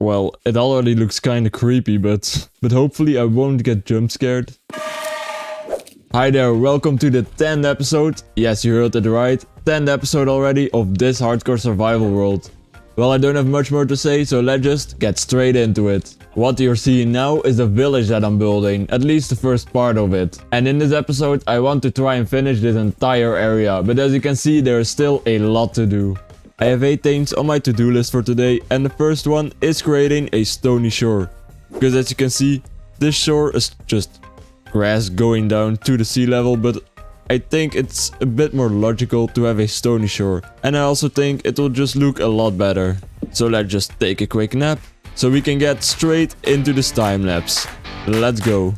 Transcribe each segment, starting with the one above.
Well, it already looks kinda creepy, but hopefully I won't get jump scared. Hi there, welcome to the 10th episode. Yes, you heard it right. 10th episode already of this hardcore survival world. Well, I don't have much more to say, so let's just get straight into it. What you're seeing now is the village that I'm building, at least the first part of it. And in this episode, I want to try and finish this entire area, but as you can see, there is still a lot to do. I have 8 things on my to-do list for today, and the first one is creating a stony shore. Because as you can see, this shore is just grass going down to the sea level, but I think it's a bit more logical to have a stony shore. And I also think it will just look a lot better. So let's just take a quick nap, so we can get straight into this time lapse. Let's go.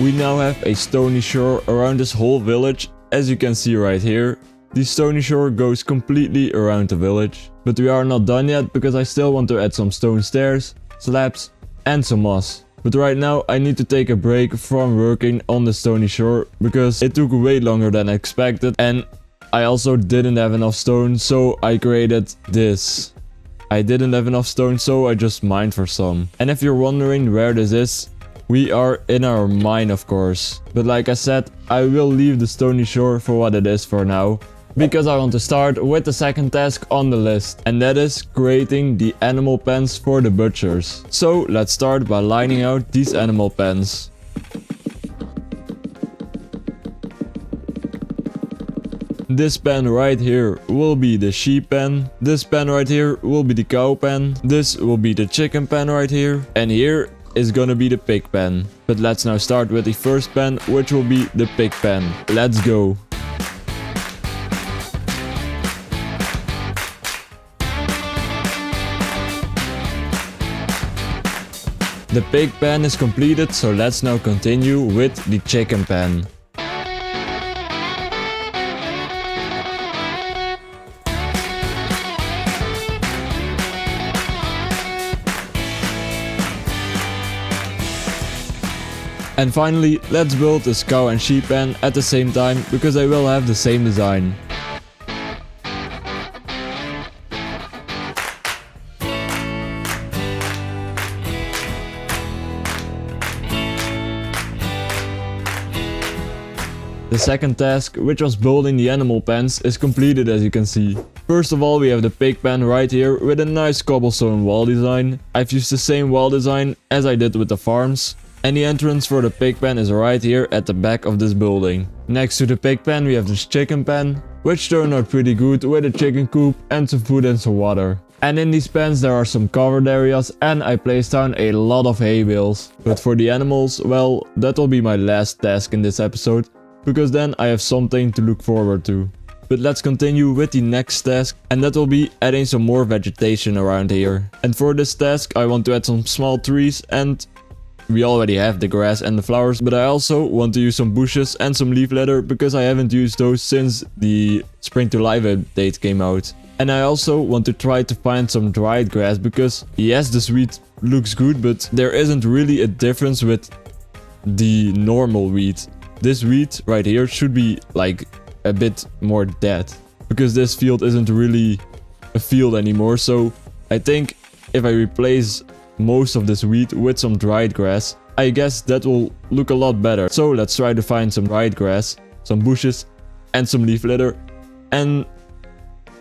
We now have a stony shore around this whole village, as you can see right here. The stony shore goes completely around the village. But we are not done yet, because I still want to add some stone stairs, slabs and some moss. But right now I need to take a break from working on the stony shore, because it took way longer than expected and I also didn't have enough stone, so I created this. I didn't have enough stone, so I just mined for some. And if you're wondering where this is, we are in our mine, of course. But like I said, I will leave the stony shore for what it is for now, because I want to start with the second task on the list, and that is creating the animal pens for the butchers. So let's start by lining out these animal pens. This pen right here will be the sheep pen. This pen right here will be the cow pen. This will be the chicken pen right here. And here is gonna be the pig pen. But let's now start with the first pen, which will be the pig pen. Let's go. The pig pen is completed, so let's now continue with the chicken pen. And finally, let's build this cow and sheep pen at the same time, because they will have the same design. The second task, which was building the animal pens, is completed, as you can see. First of all, we have the pig pen right here with a nice cobblestone wall design. I've used the same wall design as I did with the farms. And the entrance for the pig pen is right here at the back of this building. Next to the pig pen we have this chicken pen, which turned out pretty good with a chicken coop and some food and some water. And in these pens there are some covered areas, and I placed down a lot of hay bales. But for the animals, well, that will be my last task in this episode, because then I have something to look forward to. But let's continue with the next task, and that will be adding some more vegetation around here. And for this task I want to add some small trees, and we already have the grass and the flowers, but I also want to use some bushes and some leaf litter, because I haven't used those since the Spring to Life update came out. And I also want to try to find some dried grass, because yes, this wheat looks good, but there isn't really a difference with the normal wheat. This wheat right here should be like a bit more dead, because this field isn't really a field anymore. So I think if I replace most of this wheat with some dried grass, I guess that will look a lot better. So let's try to find some dried grass, some bushes and some leaf litter, and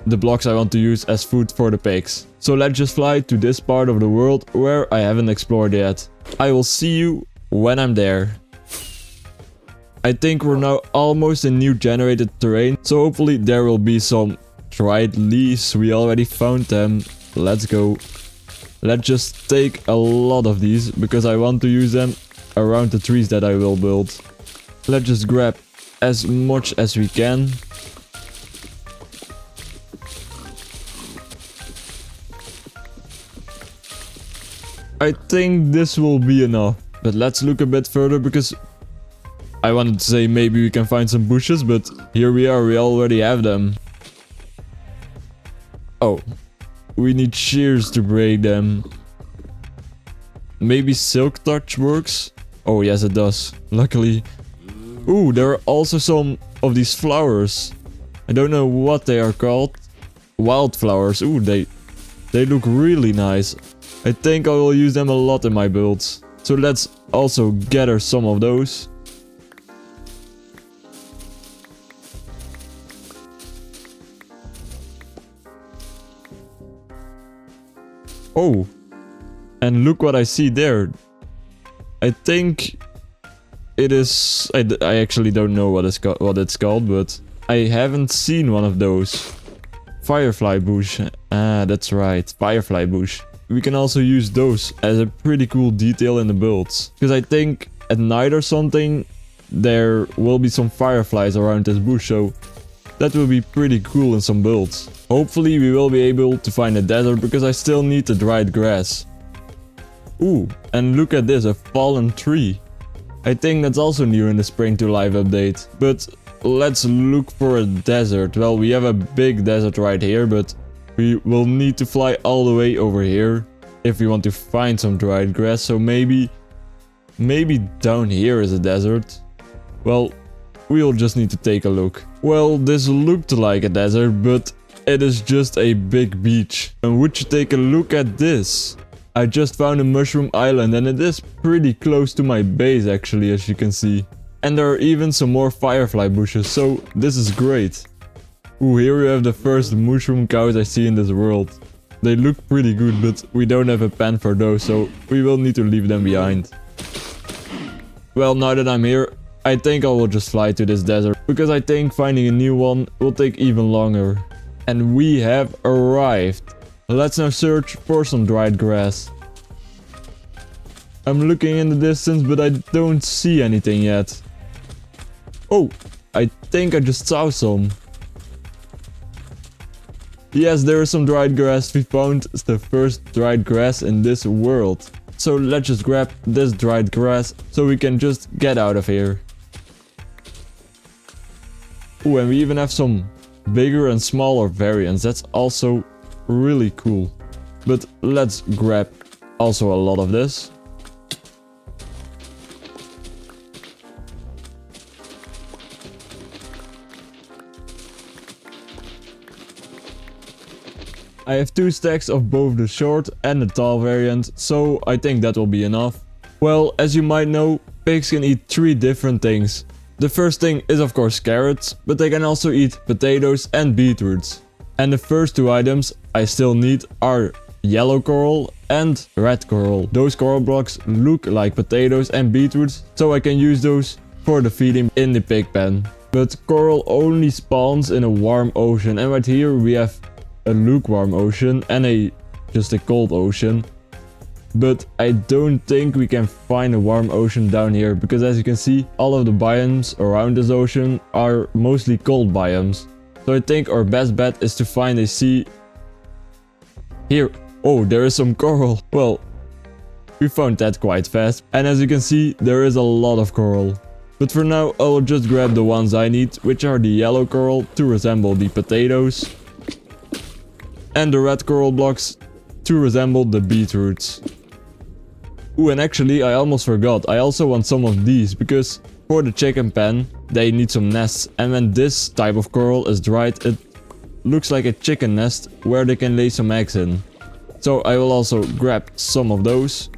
the blocks I want to use as food for the pigs. So let's just fly to this part of the world where I haven't explored yet. I will see you when I'm there. I think we're now almost in new generated terrain, so hopefully there will be some dried leaves. We already found them. Let's go. Let's just take a lot of these, because I want to use them around the trees that I will build. Let's just grab as much as we can. I think this will be enough. But let's look a bit further, because I wanted to say maybe we can find some bushes, but here we are, we already have them. Oh, we need shears to break them. Maybe silk touch works? Oh yes, it does. Luckily. Ooh, there are also some of these flowers. I don't know what they are called. Wildflowers. Ooh, they look really nice. I think I will use them a lot in my builds. So let's also gather some of those. Oh, and look what I see there. I think it is... I actually don't know what it's called, but I haven't seen one of those. Firefly bush. Ah, that's right. Firefly bush. We can also use those as a pretty cool detail in the builds. Because I think at night or something, there will be some fireflies around this bush, so that will be pretty cool in some builds. Hopefully we will be able to find a desert, because I still need the dried grass. Ooh, and look at this, a fallen tree. I think that's also new in the Spring to Life update. But let's look for a desert. Well, we have a big desert right here, but we will need to fly all the way over here if we want to find some dried grass. So maybe down here is a desert. Well, we'll just need to take a look. Well, this looked like a desert, but it is just a big beach. And would you take a look at this? I just found a mushroom island, and it is pretty close to my base actually, as you can see. And there are even some more firefly bushes, so this is great. Ooh, here we have the first mushroom cows I see in this world. They look pretty good, but we don't have a pen for those, so we will need to leave them behind. Well, now that I'm here, I think I will just fly to this desert, because I think finding a new one will take even longer. And we have arrived. Let's now search for some dried grass. I'm looking in the distance, but I don't see anything yet. Oh, I think I just saw some. Yes, there is some dried grass. We found the first dried grass in this world. So let's just grab this dried grass so we can just get out of here. Oh, and we even have some bigger and smaller variants. That's also really cool. But let's grab also a lot of this. I have 2 stacks of both the short and the tall variant, so I think that will be enough. Well, as you might know, pigs can eat 3 different things. The first thing is of course carrots, but they can also eat potatoes and beetroots. And the first 2 items I still need are yellow coral and red coral. Those coral blocks look like potatoes and beetroots, so I can use those for the feeding in the pig pen. But coral only spawns in a warm ocean, and right here we have a lukewarm ocean and just a cold ocean. But I don't think we can find a warm ocean down here, because as you can see, all of the biomes around this ocean are mostly cold biomes. So I think our best bet is to find a sea here. Oh, there is some coral. Well, we found that quite fast. And as you can see, there is a lot of coral. But for now, I will just grab the ones I need, which are the yellow coral to resemble the potatoes, and the red coral blocks to resemble the beetroots. Ooh, and actually I almost forgot, I also want some of these, because for the chicken pen they need some nests, and when this type of coral is dried, it looks like a chicken nest where they can lay some eggs in. So I will also grab some of those.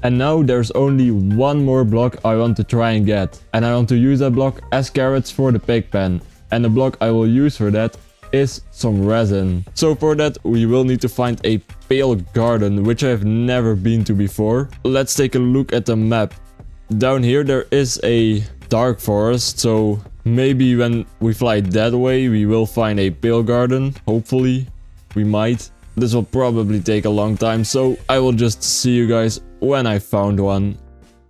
And now there's only one more block I want to try and get, and I want to use that block as carrots for the pig pen. And the block I will use for that is some resin. So for that we will need to find a pale garden, which I have never been to before. Let's take a look at the map. Down here there is a dark forest, so maybe when we fly that way we will find a pale garden. Hopefully we might. This will probably take a long time, so I will just see you guys when I found one.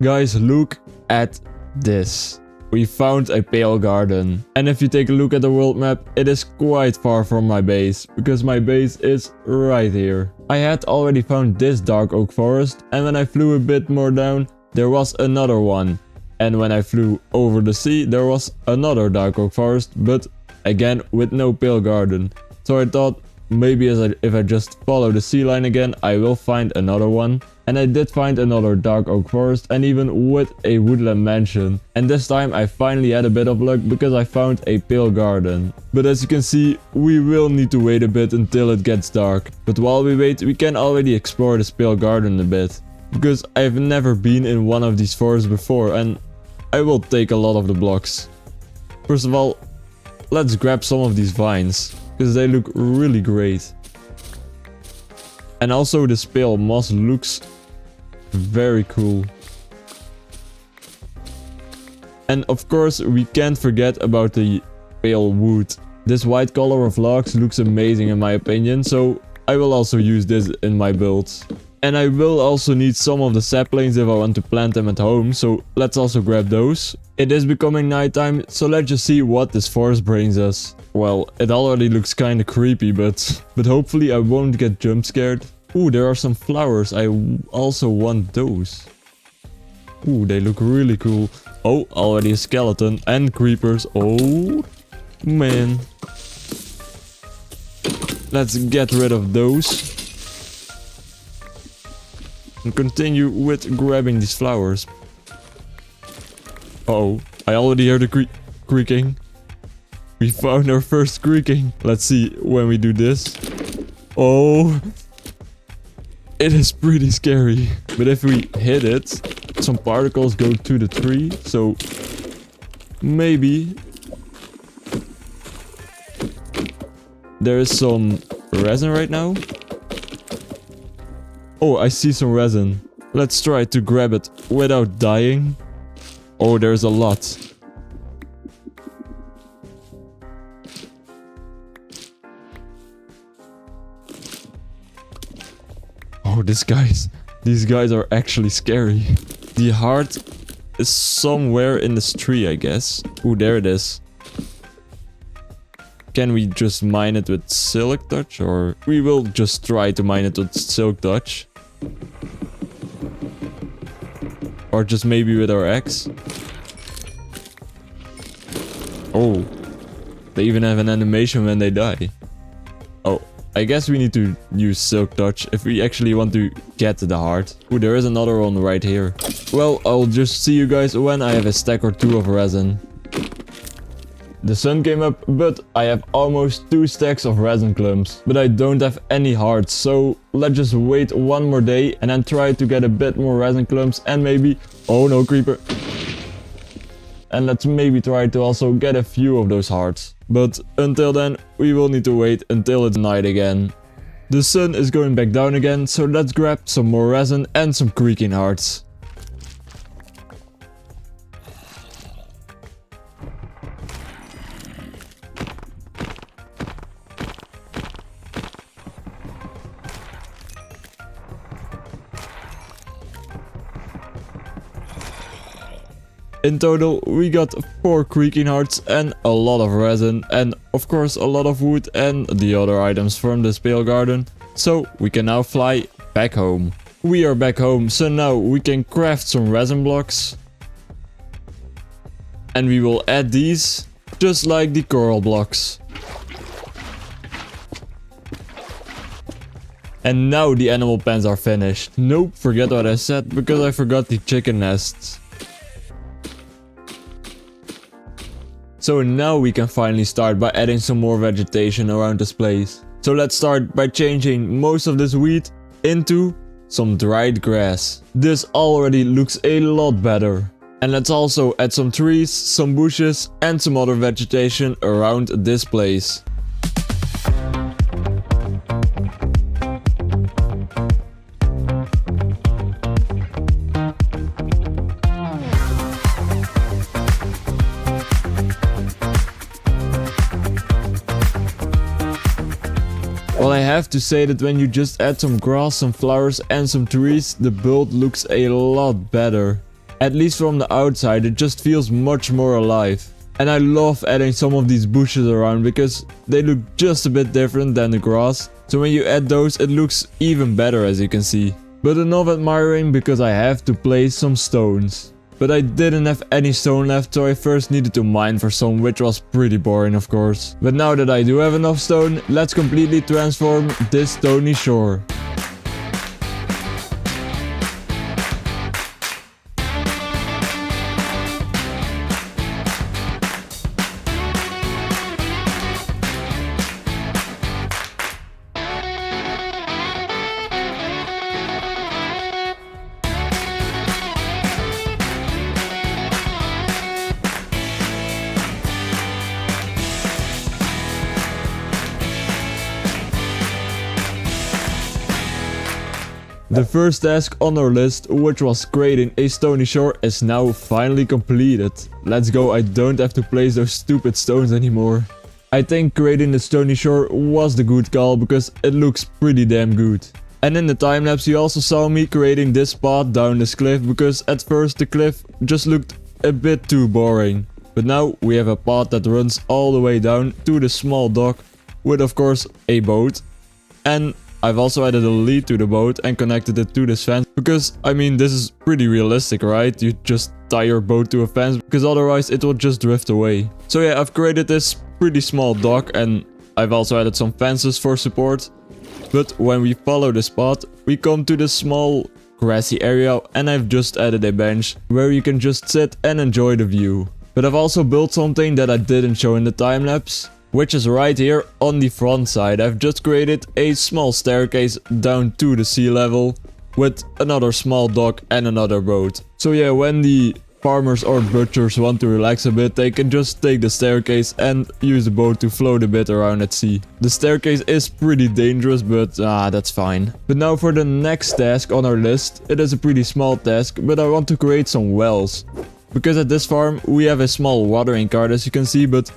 Guys, look at this. We found a pale garden. And if you take a look at the world map, it is quite far from my base, because my base is right here. I had already found this dark oak forest, and when I flew a bit more down, there was another one. And when I flew over the sea, there was another dark oak forest, but again with no pale garden. So I thought maybe if I just follow the sea line again, I will find another one. And I did find another dark oak forest, and even with a woodland mansion. And this time I finally had a bit of luck because I found a pale garden. But as you can see, we will need to wait a bit until it gets dark. But while we wait, we can already explore this pale garden a bit. Because I've never been in one of these forests before, and I will take a lot of the blocks. First of all, let's grab some of these vines, because they look really great. And also this pale moss looks very cool. And of course we can't forget about the pale wood. This white color of logs looks amazing in my opinion, so I will also use this in my builds. And I will also need some of the saplings if I want to plant them at home, so let's also grab those. It is becoming nighttime, so let's just see what this forest brings us. Well, it already looks kinda creepy, but hopefully I won't get jump scared. Ooh, there are some flowers. I also want those. Ooh, they look really cool. Oh, already a skeleton and creepers. Oh, man. Let's get rid of those. And continue with grabbing these flowers. Uh-oh, I already heard the creaking. We found our first creaking. Let's see when we do this. Oh, it is pretty scary. But if we hit it, some particles go to the tree. So maybe there is some resin right now. Oh, I see some resin. Let's try to grab it without dying. Oh, there's a lot. Oh, these guys are actually scary. The heart is somewhere in this tree, I guess. Oh, there it is. Can we just mine it with silk touch, or we will just try to mine it with silk touch? Or just maybe with our axe? Oh, they even have an animation when they die. Oh, I guess we need to use silk touch if we actually want to get the heart. Oh, there is another one right here. Well, I'll just see you guys when I have a stack or two of resin. The sun came up, but I have almost 2 stacks of resin clumps. But I don't have any hearts, so let's just wait one more day and then try to get a bit more resin clumps and maybe... Oh no, creeper. And let's maybe try to also get a few of those hearts. But until then, we will need to wait until it's night again. The sun is going back down again, so let's grab some more resin and some creaking hearts. In total, we got 4 creaking hearts and a lot of resin and of course a lot of wood and the other items from this pale garden. So we can now fly back home. We are back home, so now we can craft some resin blocks. And we will add these, just like the coral blocks. And now the animal pens are finished. Nope, forget what I said because I forgot the chicken nests. So now we can finally start by adding some more vegetation around this place. So let's start by changing most of this wheat into some dried grass. This already looks a lot better. And let's also add some trees, some bushes and some other vegetation around this place. Well, I have to say that when you just add some grass, some flowers and some trees, the build looks a lot better. At least from the outside, it just feels much more alive. And I love adding some of these bushes around because they look just a bit different than the grass. So when you add those, it looks even better, as you can see. But enough admiring, because I have to place some stones. But I didn't have any stone left, so I first needed to mine for some, which was pretty boring of course. But now that I do have enough stone, let's completely transform this stony shore. The first task on our list, which was creating a stony shore, is now finally completed. Let's go, I don't have to place those stupid stones anymore. I think creating the stony shore was the good call because it looks pretty damn good. And in the time lapse you also saw me creating this path down this cliff because at first the cliff just looked a bit too boring. But now we have a path that runs all the way down to the small dock with of course a boat. And I've also added a lead to the boat and connected it to this fence because, I mean, this is pretty realistic, right? You just tie your boat to a fence because otherwise it will just drift away. So yeah, I've created this pretty small dock and I've also added some fences for support. But when we follow this path, we come to this small grassy area and I've just added a bench where you can just sit and enjoy the view. But I've also built something that I didn't show in the time lapse, which is right here on the front side. I've just created a small staircase down to the sea level with another small dock and another boat. So yeah, when the farmers or butchers want to relax a bit, they can just take the staircase and use the boat to float a bit around at sea. The staircase is pretty dangerous, but that's fine. But now for the next task on our list. It is a pretty small task, but I want to create some wells. Because at this farm we have a small watering cart, as you can see, but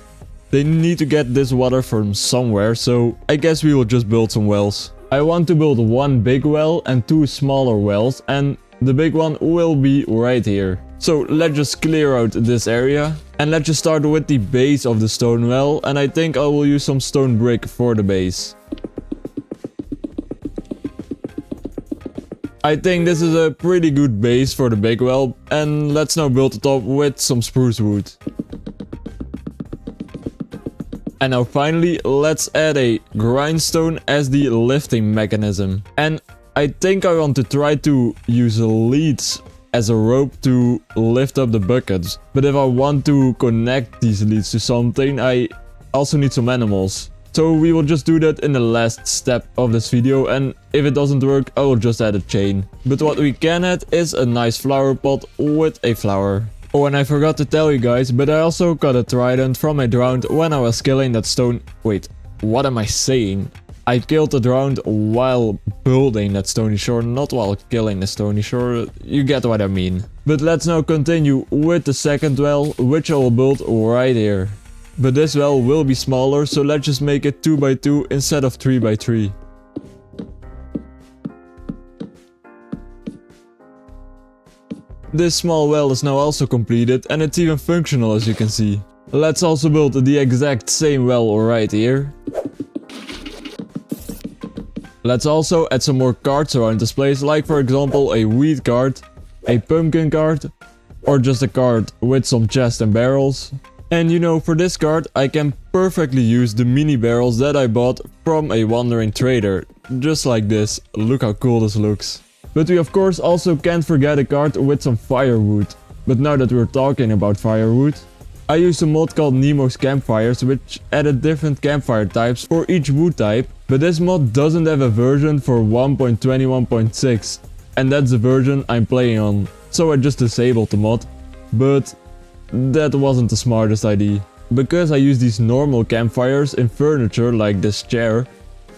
they need to get this water from somewhere, so I guess we will just build some wells. I want to build one big well and two smaller wells, and the big one will be right here. So let's just clear out this area and let's just start with the base of the stone well, and I think I will use some stone brick for the base. I think this is a pretty good base for the big well, and let's now build the top with some spruce wood. And now finally, let's add a grindstone as the lifting mechanism. And I think I want to try to use leads as a rope to lift up the buckets. But if I want to connect these leads to something, I also need some animals. So we will just do that in the last step of this video, and if it doesn't work, I will just add a chain. But what we can add is a nice flower pot with a flower. Oh, and I forgot to tell you guys, but I also got a trident from a drowned when I was killing that stone. Wait, what am I saying? I killed the drowned while building that stony shore, not while killing the stony shore. You get what I mean. But let's now continue with the second well, which I will build right here. But this well will be smaller, so let's just make it 2x2 instead of 3x3. This small well is now also completed and it's even functional, as you can see. Let's also build the exact same well right here. Let's also add some more carts around this place, like for example a wheat cart, a pumpkin cart, or just a cart with some chests and barrels. And you know, for this cart I can perfectly use the mini barrels that I bought from a wandering trader. Just like this. Look how cool this looks. But we of course also can't forget a cart with some firewood. But now that we're talking about firewood, I used a mod called Nemo's Campfires, which added different campfire types for each wood type. But this mod doesn't have a version for 1.21.6, and that's the version I'm playing on. So I just disabled the mod. But that wasn't the smartest idea. Because I used these normal campfires in furniture like this chair,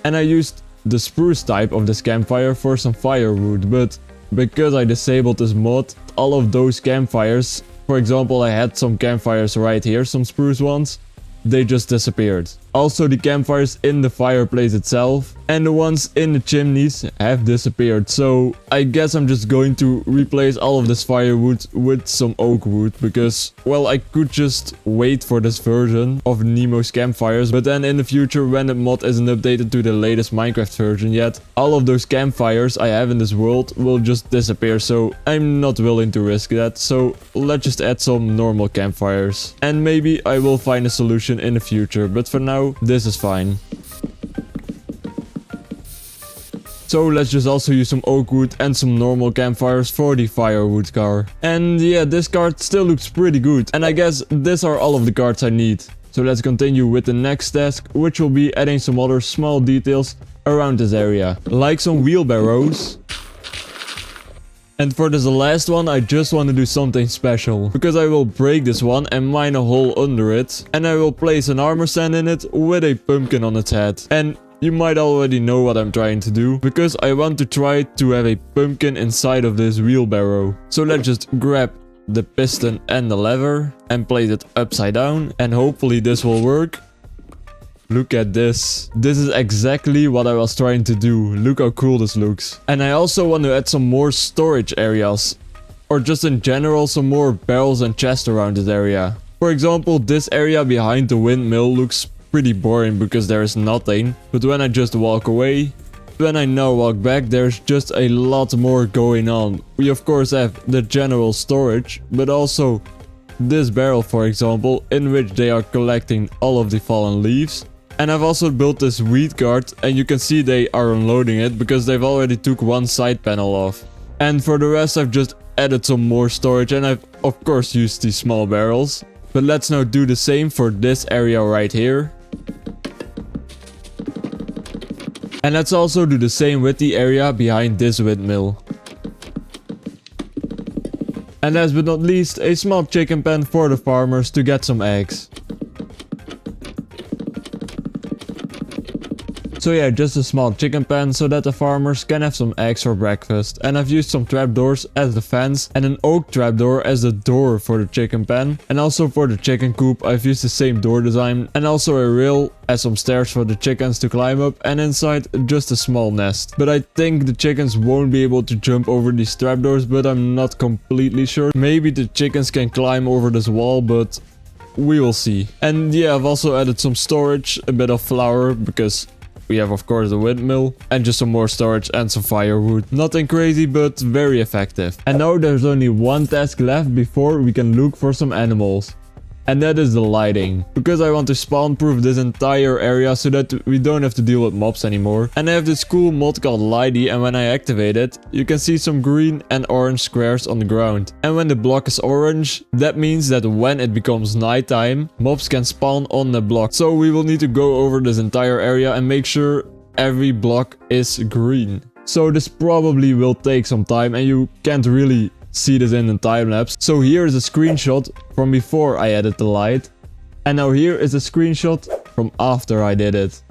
and I used the spruce type of this campfire for some firewood, but because I disabled this mod, all of those campfires, for example I had some campfires right here, some spruce ones, they just disappeared. Also, the campfires in the fireplace itself and the ones in the chimneys have disappeared. So I guess I'm just going to replace all of this firewood with some oak wood, because, well, I could just wait for this version of Nemo's campfires, but then in the future, when the mod isn't updated to the latest Minecraft version yet, all of those campfires I have in this world will just disappear. So I'm not willing to risk that. So let's just add some normal campfires, and maybe I will find a solution in the future, but for now this is fine. So let's just also use some oak wood and some normal campfires for the firewood car. And yeah, this card still looks pretty good. And I guess these are all of the cards I need. So let's continue with the next task, which will be adding some other small details around this area, like some wheelbarrows. And for this last one, I just want to do something special, because I will break this one and mine a hole under it, and I will place an armor stand in it with a pumpkin on its head. And you might already know what I'm trying to do, because I want to try to have a pumpkin inside of this wheelbarrow. So let's just grab the piston and the lever and place it upside down, and hopefully this will work. Look at this. This is exactly what I was trying to do. Look how cool this looks. And I also want to add some more storage areas, or just in general some more barrels and chests around this area. For example, this area behind the windmill looks pretty boring because there is nothing, but when I just walk away, when I now walk back, there's just a lot more going on. We of course have the general storage, but also this barrel, for example, in which they are collecting all of the fallen leaves. And I've also built this wheat cart, and you can see they are unloading it because they've already took one side panel off. And for the rest, I've just added some more storage, and I've of course used these small barrels. But let's now do the same for this area right here. And let's also do the same with the area behind this windmill. And last but not least, a small chicken pen for the farmers to get some eggs. So yeah, just a small chicken pen so that the farmers can have some eggs for breakfast. And I've used some trapdoors as the fence and an oak trapdoor as the door for the chicken pen. And also for the chicken coop, I've used the same door design, and also a rail as some stairs for the chickens to climb up, and inside just a small nest. But I think the chickens won't be able to jump over these trapdoors, but I'm not completely sure. Maybe the chickens can climb over this wall, but we will see. And yeah, I've also added some storage, a bit of flour, because we have of course the windmill, and just some more storage and some firewood. Nothing crazy, but very effective. And now there's only one task left before we can look for some animals. And that is the lighting, because I want to spawn proof this entire area so that we don't have to deal with mobs anymore. And I have this cool mod called Lighty, and when I activate it, you can see some green and orange squares on the ground. And when the block is orange, that means that when it becomes nighttime, mobs can spawn on the block. So we will need to go over this entire area and make sure every block is green. So this probably will take some time, and you can't really see this in the time lapse. So here is a screenshot from before I added the light, and now here is a screenshot from after I did it.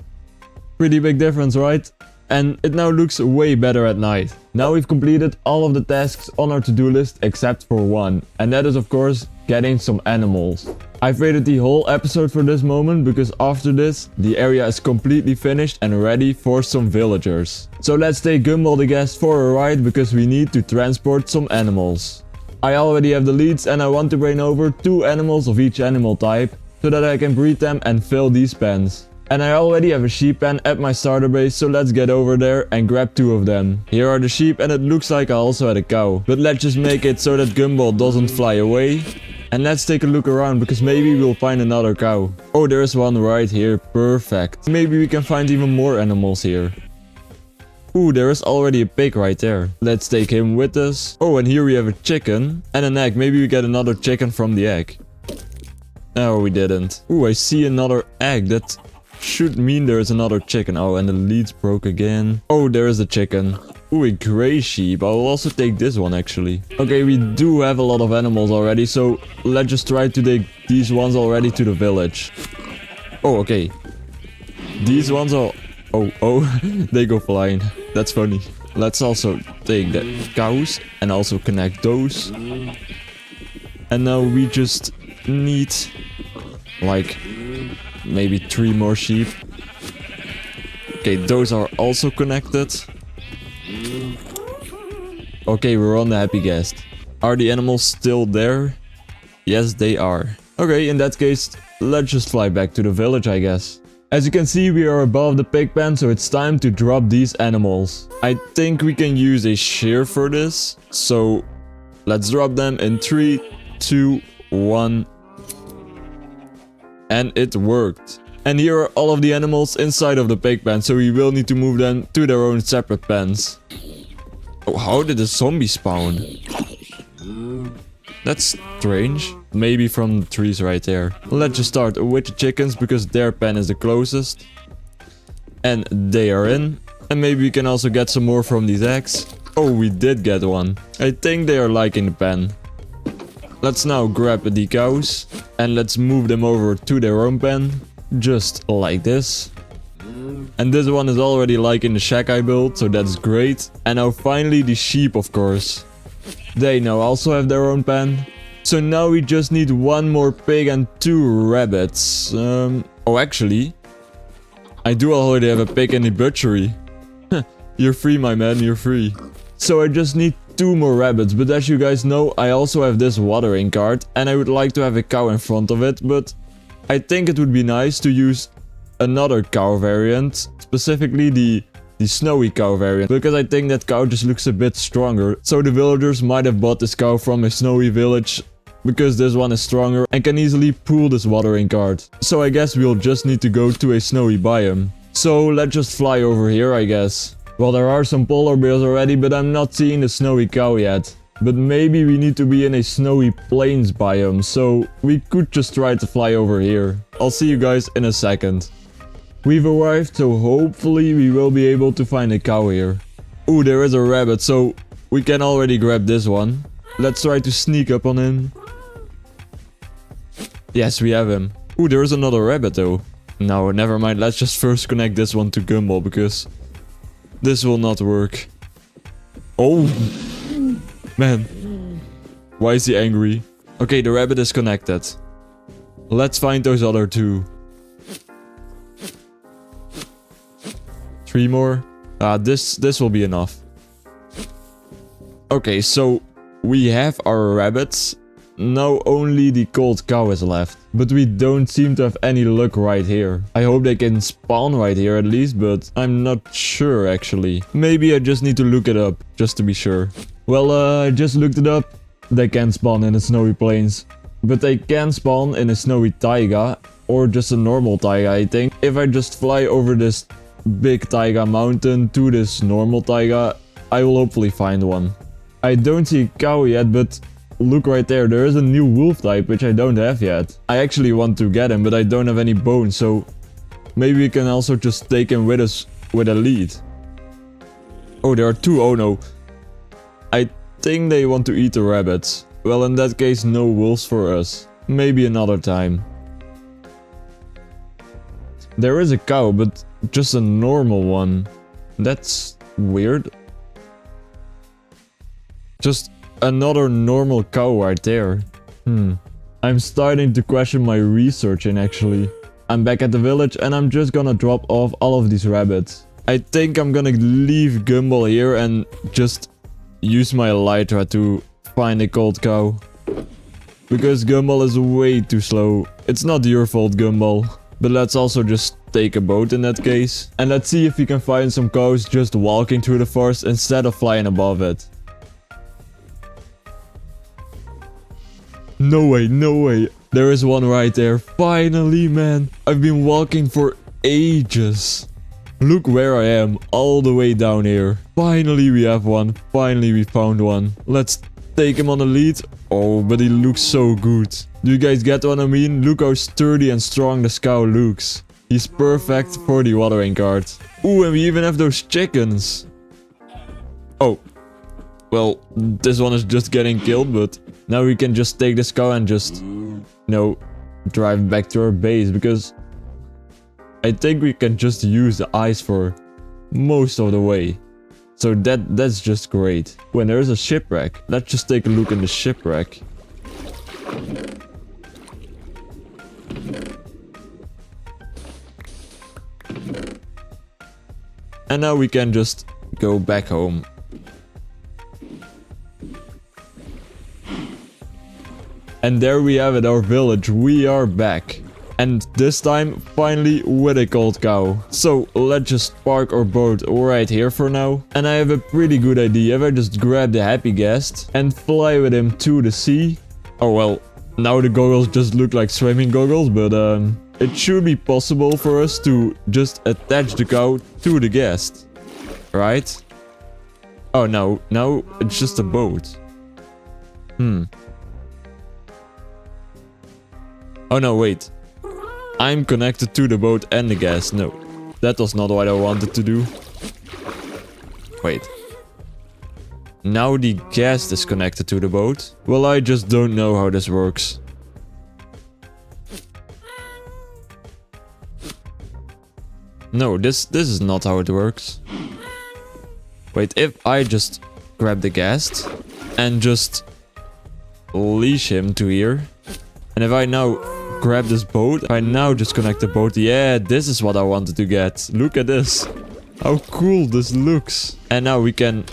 Pretty big difference, right? And it now looks way better at night. Now we've completed all of the tasks on our to-do list except for one, and that is of course getting some animals. I've waited the whole episode for this moment because after this, the area is completely finished and ready for some villagers. So let's take Gumball the guest for a ride because we need to transport some animals. I already have the leads and I want to bring over 2 animals of each animal type so that I can breed them and fill these pens. And I already have a sheep pen at my starter base, so let's get over there and grab 2 of them. Here are the sheep, and it looks like I also had a cow. But let's just make it so that Gumball doesn't fly away. And let's take a look around because maybe we'll find another cow. Oh, there is one right here. Perfect. Maybe we can find even more animals here. Ooh, there is already a pig right there. Let's take him with us. Oh, and here we have a chicken and an egg. Maybe we get another chicken from the egg. No, we didn't. Ooh, I see another egg. That should mean there is another chicken. Oh, and the leads broke again. Oh, there is a chicken. Ooh, a gray sheep. I will also take this one actually. Okay, we do have a lot of animals already, so let's just try to take these ones already to the village. Oh, okay. These ones are... Oh, they go flying. That's funny. Let's also take the cows and also connect those. And now we just need like maybe 3 more sheep. Okay, those are also connected. Okay, we're on the happy guest. Are the animals still there? Yes, they are. Okay, in that case, let's just fly back to the village, I guess. As you can see, we are above the pig pen, so it's time to drop these animals. I think we can use a shear for this. So, let's drop them in 3, 2, 1. And it worked. And here are all of the animals inside of the pig pen, so we will need to move them to their own separate pens. Oh, how did the zombie spawn? That's strange. Maybe from the trees right there. Let's just start with the chickens because their pen is the closest. And they are in. And maybe we can also get some more from these eggs. Oh, we did get one. I think they are liking the pen. Let's now grab the cows. And let's move them over to their own pen. Just like this. And this one is already liking the shack I built, so that's great. And now finally the sheep, of course. They now also have their own pen. So now we just need 1 more pig and 2 rabbits. Oh, actually, I do already have a pig in the butchery. You're free, my man, you're free. So I just need 2 more rabbits, but as you guys know, I also have this watering cart. And I would like to have a cow in front of it, but I think it would be nice to use another cow variant. Specifically the snowy cow variant, because I think that cow just looks a bit stronger. So the villagers might have bought this cow from a snowy village because this one is stronger and can easily pull this watering cart. So I guess we'll just need to go to a snowy biome. So let's just fly over here, I guess. Well, there are some polar bears already, but I'm not seeing the snowy cow yet. But maybe we need to be in a snowy plains biome, so we could just try to fly over here. I'll see you guys in a second. We've arrived, so hopefully we will be able to find a cow here. Ooh, there is a rabbit, so we can already grab this one. Let's try to sneak up on him. Yes, we have him. Ooh, there is another rabbit though. No, never mind. Let's just first connect this one to Gumball, because this will not work. Oh, man. Why is he angry? Okay, the rabbit is connected. Let's find those other 2. 3 more. This will be enough. Okay, so we have our rabbits. Now only the cold cow is left. But we don't seem to have any luck right here. I hope they can spawn right here at least, but I'm not sure actually. Maybe I just need to look it up, just to be sure. Well, I just looked it up. They can spawn in the snowy plains. But they can spawn in a snowy taiga, or just a normal taiga, I think. If I just fly over this big taiga mountain to this normal taiga, I will hopefully find one. I don't see a cow yet, but look right there, there is a new wolf type which I don't have yet. I actually want to get him, but I don't have any bones, so maybe we can also just take him with us with a lead. Oh, there are 2. Oh no. I think they want to eat the rabbits. Well, in that case, no wolves for us. Maybe another time. There is a cow, but just a normal one. That's weird. Just another normal cow right there. I'm starting to question my researching actually. I'm back at the village and I'm just gonna drop off all of these rabbits. I think I'm gonna leave Gumball here and just use my elytra to find a cold cow. Because Gumball is way too slow. It's not your fault, Gumball. But let's also just take a boat in that case. And let's see if we can find some cows just walking through the forest instead of flying above it. No way, no way. There is one right there. Finally, man. I've been walking for ages. Look where I am, all the way down here. Finally we have one. Finally we found one. Let's take him on the lead. Oh, but he looks so good. Do you guys get what I mean? Look how sturdy and strong this cow looks. He's perfect for the watering cart. Ooh, and we even have those chickens. Oh. Well, this one is just getting killed, but now we can just take this cow and just, drive back to our base, because I think we can just use the ice for most of the way. So that's just great. When there's a shipwreck, let's just take a look in the shipwreck. And now we can just go back home. And there we have it, our village. We are back. And this time, finally, with a cold cow. So, let's just park our boat right here for now. And I have a pretty good idea. If I just grab the happy guest and fly with him to the sea. Oh well, now the goggles just look like swimming goggles, but it should be possible for us to just attach the cow to the guest. Right? Oh no, now it's just a boat. Oh no, wait. I'm connected to the boat and the gas. No, that was not what I wanted to do. Wait. Now the gas is connected to the boat? Well, I just don't know how this works. No, this is not how it works. Wait, if I just grab the gas and just leash him to here. And if I now grab this boat, I now just connect the boat. Yeah, this is what I wanted to get. Look at this. How cool this looks. And now we can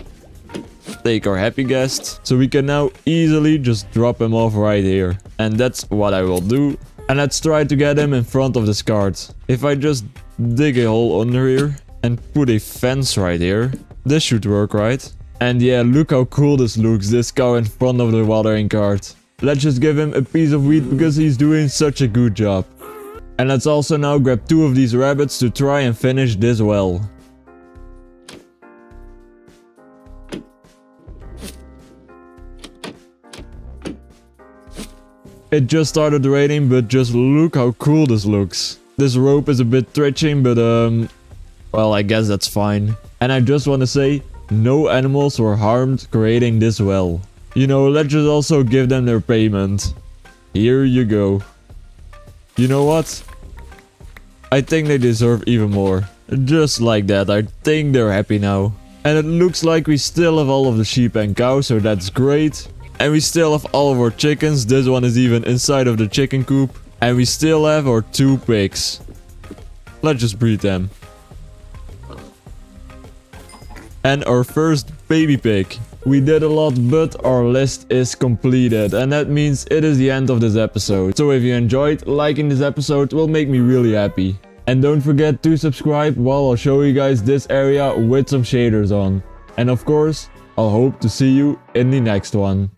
take our happy guest. So we can now easily just drop him off right here. And that's what I will do. And let's try to get him in front of this cart. If I just dig a hole under here and put a fence right here, this should work, right? And yeah, look how cool this looks. This cow in front of the watering cart. Let's just give him a piece of wheat because he's doing such a good job. And let's also now grab 2 of these rabbits to try and finish this well. It just started raining, but just look how cool this looks. This rope is a bit twitching, but well, I guess that's fine. And I just want to say, no animals were harmed creating this well. You know, let's just also give them their payment. Here you go. You know what? I think they deserve even more. Just like that, I think they're happy now. And it looks like we still have all of the sheep and cows, so that's great. And we still have all of our chickens. This one is even inside of the chicken coop. And we still have our 2 pigs. Let's just breed them. And our first baby pig. We did a lot, but our list is completed. And that means it is the end of this episode. So if you enjoyed, liking this episode will make me really happy. And don't forget to subscribe while I'll show you guys this area with some shaders on. And of course, I'll hope to see you in the next one.